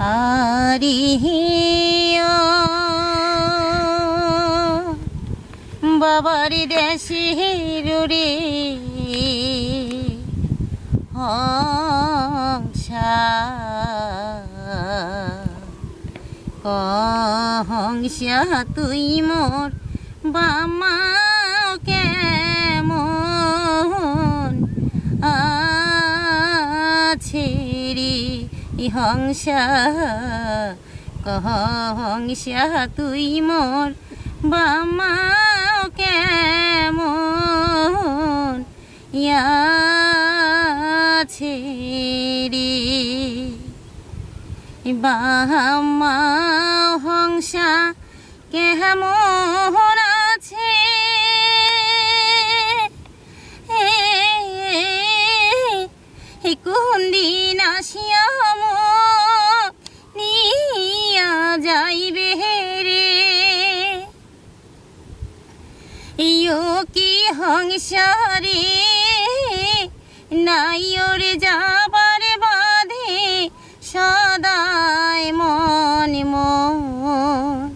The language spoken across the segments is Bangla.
আরি বাবারি দেশের রে হংসা হংসা তুই মোর বামা কেমন আছে রে হংসা হংসা তুই মোর বামা কেমন আছে রে বামা হংসা কেমন আছে কোন দিন আসিয়া নিয়া যাইবে রে ইয়ো কি হংসারে নাই ওরে যাবার বাঁধে সদাই মন মন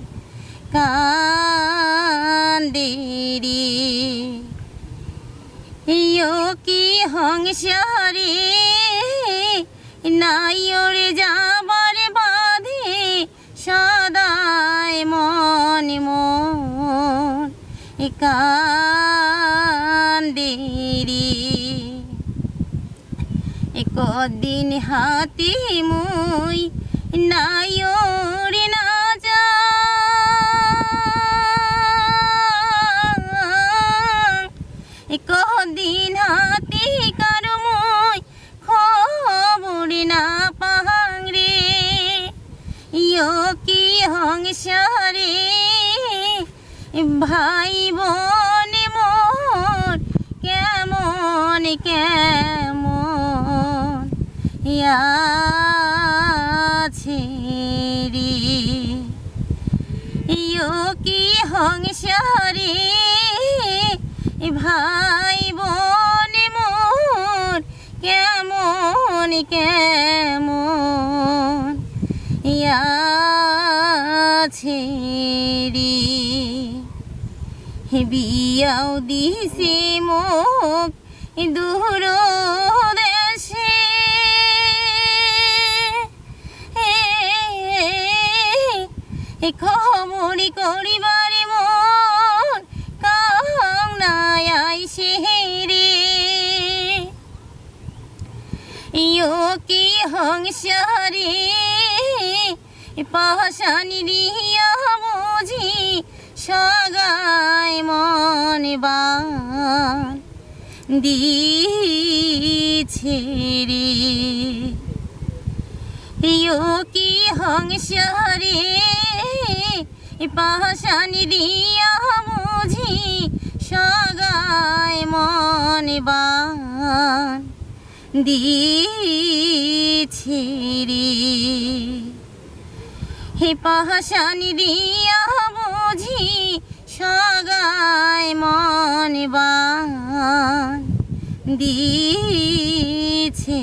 কান্দে রে ইয়ো কি হংসারে নাই ওরে যাবার বাঁধে সদাই মন মন কান্দে রে কদিন হাতে মুই নাই ওরে না যা কদিন হাতে কারো মুই খবর না পাহাং রে ইয়ো কি হংসারে ভাই বোন মোর কেমন কেমন আছে রে ইয়ো কি হংসারে ভাই বোন মোর কেমন কেমন আছে রে বিয়াও দিছে মোক দূর দেশে খবরি করিবারে মন কাং নাই আইসে রে ইয়ো কি হংসারে পাশানি রিয়া বুঝি সগাই মন বান দিছে রে ইয়ো কি হংসারে পাশানি রিয়া বুঝি সগাই মন বান দিছে রে হে পাশানি রিয়া বুঝি সগাই মন বান দিছে